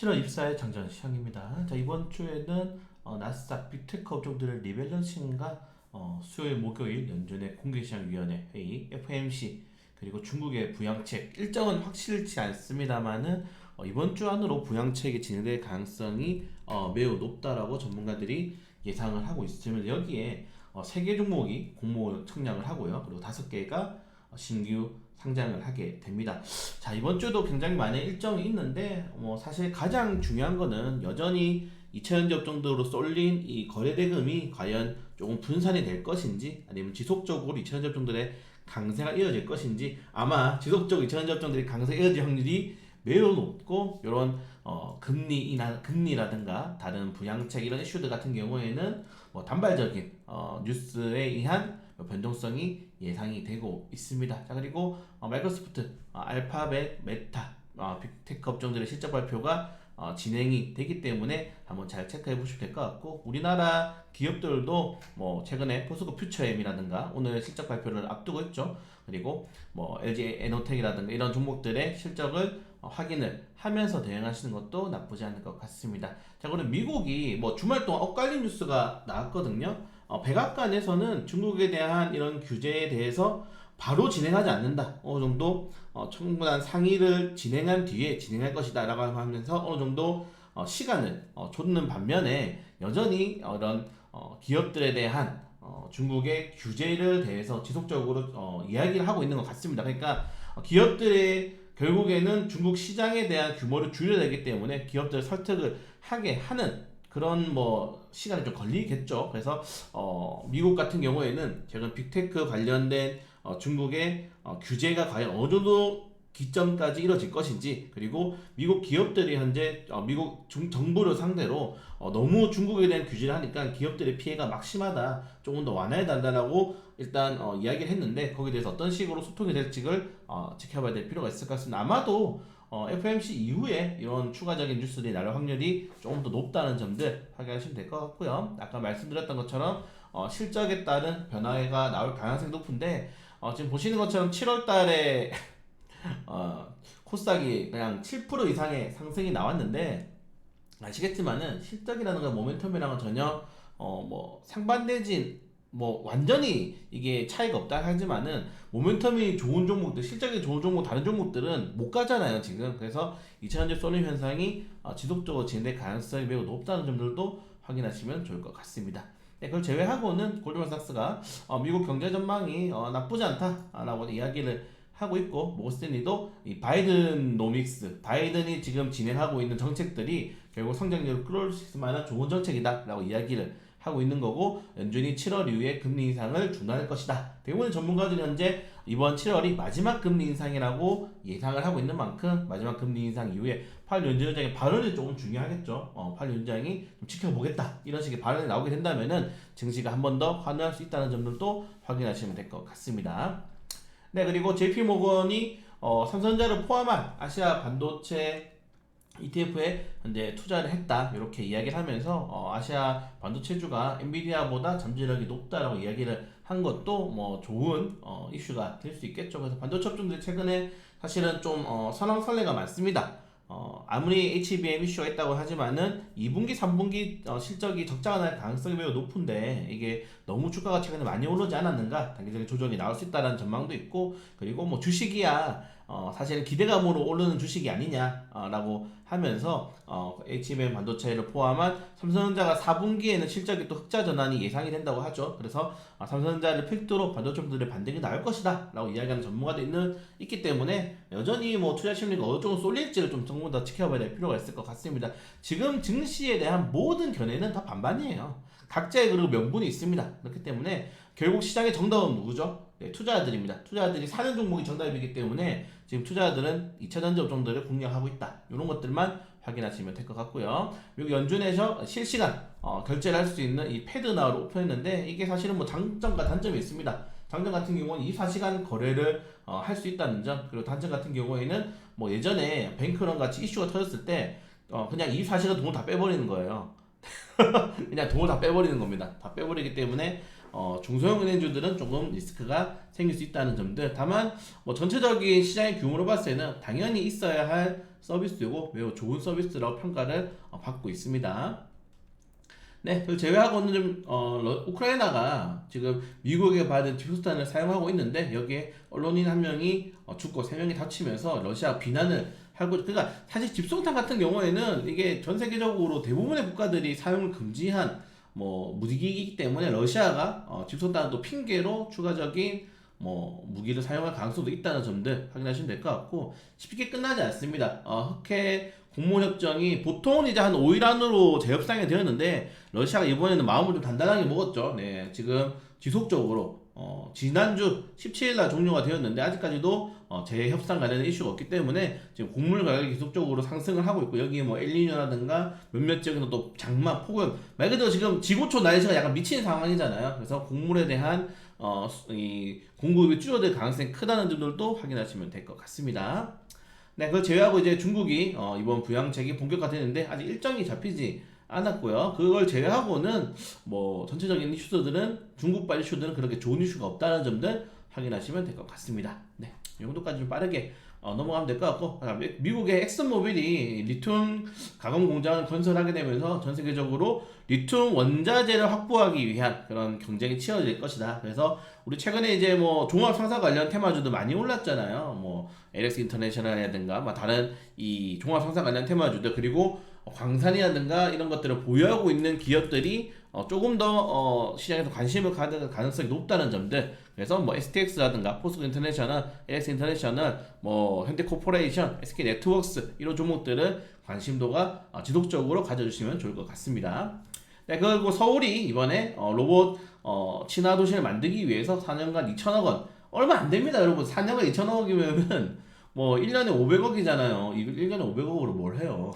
7월 24일 장전 시작입니다. 자, 이번 주에는 나스닥 빅테크 업종들의 리밸런싱과 수요일, 목요일 연준의 공개시장위원회 회의, FOMC 그리고 중국의 부양책 일정은 확실치 않습니다만은 이번 주 안으로 부양책이 진행될 가능성이 매우 높다라고 전문가들이 예상을 하고 있으면 여기에 3개 종목이 공모 청량을 하고요. 그리고 5개가 신규 상장을 하게 됩니다. 자, 이번 주도 굉장히 많은 일정이 있는데 사실 가장 중요한 거는 여전히 2차전지 업종으로 쏠린 이 거래대금이 과연 조금 분산이 될 것인지 아니면 지속적으로 2차전지 업종들의 강세가 이어질 것인지 아마 지속적으로 2차전지 업종들이 강세가 이어질 확률이 매우 높고 이런 금리라든가 다른 부양책 이런 이슈들 같은 경우에는 단발적인 뉴스에 의한 변동성이 예상이 되고 있습니다. 자, 그리고 마이크로소프트, 알파벳, 메타, 빅테크 업종들의 실적 발표가 진행이 되기 때문에 한번 잘 체크해 보시면 될 것 같고, 우리나라 기업들도 최근에 포스코 퓨처엠이라든가 오늘 실적 발표를 앞두고 있죠. 그리고 LG 에너텍이라든가 이런 종목들의 실적을 확인을 하면서 대응하시는 것도 나쁘지 않을 것 같습니다. 자, 그럼 미국이 주말 동안 엇갈린 뉴스가 나왔거든요. 백악관에서는 중국에 대한 이런 규제에 대해서 바로 진행하지 않는다. 어느 정도 충분한 상의를 진행한 뒤에 진행할 것이다 라고 하면서 어느 정도 시간을 줬는 반면에 여전히 이런 기업들에 대한 중국의 규제를 대해서 지속적으로 이야기를 하고 있는 것 같습니다. 그러니까 기업들의 결국에는 중국 시장에 대한 규모를 줄여야 되기 때문에 기업들을 설득을 하게 하는 그런 시간이 좀 걸리겠죠. 그래서 미국 같은 경우에는 최근 빅테크 관련된 중국의 규제가 과연 어느 정도 기점까지 이뤄질 것인지, 그리고 미국 기업들이 현재 미국 정부를 상대로 너무 중국에 대한 규제를 하니까 기업들의 피해가 막심하다, 조금 더 완화해 달라고 일단 이야기를 했는데 거기에 대해서 어떤 식으로 소통이 될지를 지켜봐야 될 필요가 있을 것 같습니다. 아마도 FOMC 이후에 이런 추가적인 뉴스들이 나올 확률이 조금 더 높다는 점들 확인하시면 될 것 같고요. 아까 말씀드렸던 것처럼 실적에 따른 변화가 나올 가능성이 높은데 지금 보시는 것처럼 7월 달에 코스닥이 그냥 7% 이상의 상승이 나왔는데, 아시겠지만은 실적이라는 건 모멘텀이랑은 전혀 상반되진 완전히 이게 차이가 없다 하지만은 모멘텀이 좋은 종목들, 실적이 좋은 종목, 다른 종목들은 못 가잖아요 지금. 그래서 2차전지 쏘는 현상이 지속적으로 진행될 가능성이 매우 높다는 점들도 확인하시면 좋을 것 같습니다. 네, 그걸 제외하고는 골드만삭스가 미국 경제 전망이 나쁘지 않다라고 이야기를 하고 있고, 모스탠리도 이 바이든 노믹스, 바이든이 지금 진행하고 있는 정책들이 결국 성장률을 끌어올 수 있을 만한 좋은 정책이다라고 이야기를 하고 있는 거고, 연준이 7월 이후에 금리 인상을 중단할 것이다. 대부분 전문가들이 현재 이번 7월이 마지막 금리 인상이라고 예상을 하고 있는 만큼 마지막 금리 인상 이후에 파월 연준의장의 발언이 조금 중요하겠죠. 파월 연준의장이 좀 지켜보겠다 이런 식의 발언이 나오게 된다면은 증시가 한 번 더 환호할 수 있다는 점들도 확인하시면 될 것 같습니다. 네, 그리고 JP모건이 삼성전자를 포함한 아시아 반도체 ETF에 현재 투자를 했다 이렇게 이야기를 하면서 아시아 반도체주가 엔비디아보다 잠재력이 높다라고 이야기를 한 것도 좋은 이슈가 될 수 있겠죠. 그래서 반도체 업종들이 최근에 사실은 좀 선왕선래가 많습니다. 아무리 HBM 이슈가 있다고 하지만은 2분기, 3분기 실적이 적자가 날 가능성이 매우 높은데 이게 너무 주가가 최근에 많이 오르지 않았는가, 단기적인 조정이 나올 수 있다는 전망도 있고, 그리고 주식이야 사실은 기대감으로 오르는 주식이 아니냐라고 하면서 HBM 반도체를 포함한 삼성전자가 4분기에는 실적이 또 흑자 전환이 예상이 된다고 하죠. 그래서 삼성전자를 필두로 반도체들의 반등이 나올 것이다 라고 이야기하는 전문가도 있기 때문에 여전히 투자 심리가 어느 정도 쏠릴지를 좀 조금 더 지켜봐야 될 필요가 있을 것 같습니다. 지금 증시에 대한 모든 견해는 다 반반이에요. 각자의 그리고 명분이 있습니다. 그렇기 때문에 결국 시장의 정답은 누구죠? 네, 투자자들입니다. 투자자들이 사는 종목이 정답이기 때문에 지금 투자자들은 2차전지 업종들을 공략하고 있다. 이런 것들만 확인하시면 될 것 같고요. 미국 연준에서 실시간 결제를 할 수 있는 이 패드나우를 오픈했는데 이게 사실은 장점과 단점이 있습니다. 장점 같은 경우는 24시간 거래를 할 수 있다는 점, 그리고 단점 같은 경우에는 예전에 뱅크런 같이 이슈가 터졌을 때 그냥 24시간 돈을 다 빼버리는 거예요. 그냥 돈을 다 빼버리는 겁니다. 다 빼버리기 때문에 중소형 은행주들은 조금 리스크가 생길 수 있다는 점들. 다만 전체적인 시장의 규모로 봤을 때는 당연히 있어야 할 서비스이고 매우 좋은 서비스라고 평가를 받고 있습니다. 네, 그 제외하고는 좀 우크라이나가 지금 미국에 받은 집수탄을 사용하고 있는데 여기에 언론인 한 명이 죽고 세 명이 다치면서 러시아 비난을 하고, 그러니까 사실 집수탄 같은 경우에는 이게 전 세계적으로 대부분의 국가들이 사용을 금지한 뭐 무기이기 때문에 러시아가 집수탄을 또 핑계로 추가적인 뭐 무기를 사용할 가능성도 있다는 점들 확인하시면 될 것 같고, 쉽게 끝나지 않습니다. 흑해 공무원 협정이 보통은 이제 한 5일 안으로 재협상이 되었는데 러시아가 이번에는 마음을 좀 단단하게 먹었죠. 네, 지금 지속적으로 지난주 17일 날 종료가 되었는데 아직까지도 재협상 관련된 이슈가 없기 때문에 지금 곡물 가격이 계속적으로 상승을 하고 있고, 여기 뭐 엘니뇨라든가 몇몇 지역에서 또 장마, 폭염, 말 그대로 지금 지구촌 날씨가 약간 미친 상황이잖아요. 그래서 곡물에 대한 이 공급이 줄어들 가능성이 크다는 점들도 확인하시면 될 것 같습니다. 네, 그걸 제외하고 이제 중국이 이번 부양책이 본격화되는데 아직 일정이 잡히지 않았고요. 그걸 제외하고는 뭐 전체적인 이슈들은 중국발 이슈들은 그렇게 좋은 이슈가 없다는 점들 확인하시면 될 것 같습니다. 네, 이 정도까지 좀 빠르게 넘어가면 될 것 같고, 미국의 엑슨모빌이 리튬 가공 공장을 건설하게 되면서 전 세계적으로 리튬 원자재를 확보하기 위한 그런 경쟁이 치열해질 것이다. 그래서 우리 최근에 이제 뭐 종합 상사 관련 테마주도 많이 올랐잖아요. 뭐 LX 인터내셔널이라든가 뭐 다른 이 종합 상사 관련 테마주들, 그리고 광산이라든가 이런 것들을 보유하고 있는 기업들이 조금 더 시장에서 관심을 가질 가능성이 높다는 점들. 그래서 뭐 STX라든가 포스코 인터내셔널, LX 인터내셔널, 뭐 현대코퍼레이션, SK 네트워크스 이런 종목들은 관심도가 지속적으로 가져주시면 좋을 것 같습니다. 네, 그리고 서울이 이번에 로봇 친화 도시를 만들기 위해서 4년간 2천억 원, 얼마 안 됩니다, 여러분. 4년간 2천억이면은 뭐 1년에 500억이잖아요. 이거 1년에 500억으로 뭘 해요.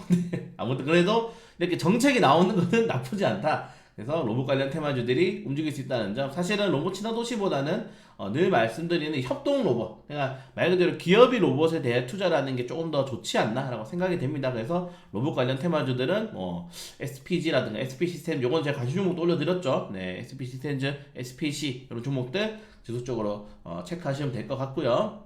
아무튼 그래도 이렇게 정책이 나오는 것은 나쁘지 않다. 그래서 로봇 관련 테마주들이 움직일 수 있다는 점. 사실은 로봇 친화 도시보다는 늘 말씀드리는 협동 로봇, 그러니까 말 그대로 기업이 로봇에 대해 투자라는 게 조금 더 좋지 않나라고 생각이 됩니다. 그래서 로봇 관련 테마주들은 뭐 SPG라든가 SP 시스템, 요건 제가 관심 종목도 올려드렸죠. 네, SP 시스템즈, SPC 이런 종목들 지속적으로 체크하시면 될 것 같고요.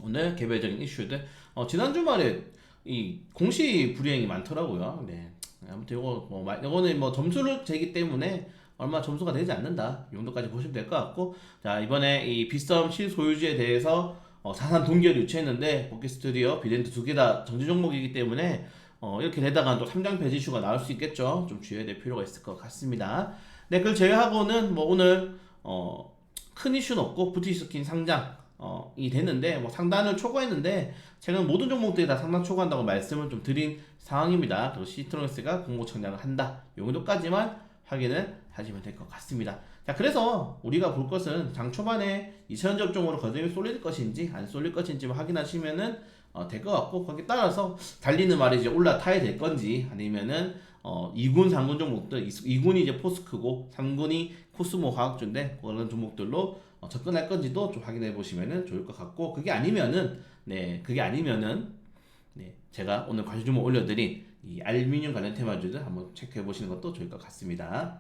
오늘 개별적인 이슈들, 지난 주말에 이 공시 불이행이 많더라고요. 네. 아무튼 요거는 뭐 점수를 재기 때문에 얼마 점수가 되지 않는다, 이 정도까지 보시면 될 것 같고, 자, 이번에 이 빗썸 실소유주에 대해서 자산 동결을 유치했는데 복귀 스튜디오, 비덴트 두 개 다 정지 종목이기 때문에 이렇게 되다가 또 3장 폐지 이슈가 나올 수 있겠죠. 좀 주의해야 될 필요가 있을 것 같습니다. 네, 그걸 제외하고는 뭐 오늘 큰 이슈는 없고 부티스킨 상장 이 됐는데 뭐 상단을 초과했는데 최근 모든 종목들이 다 상단 초과한다고 말씀을 좀 드린 상황입니다. 그리고 시트로닉스가 공모 청량을 한다, 이 정도까지만 확인을 하시면 될 것 같습니다. 자, 그래서 우리가 볼 것은 장 초반에 2천 접종으로 거점이 쏠릴 것인지 안 쏠릴 것인지 확인하시면은 될 것 같고, 거기에 따라서 달리는 말이 이제 올라타야 될 건지 아니면은 2군, 3군 종목들, 2군이 이제 포스크고 3군이 코스모 화학주인데 그런 종목들로 접근할 건지도 좀 확인해 보시면 좋을 것 같고, 그게 아니면은 네, 제가 오늘 관심 종목 올려드린 이 알루미늄 관련 테마주들 한번 체크해 보시는 것도 좋을 것 같습니다.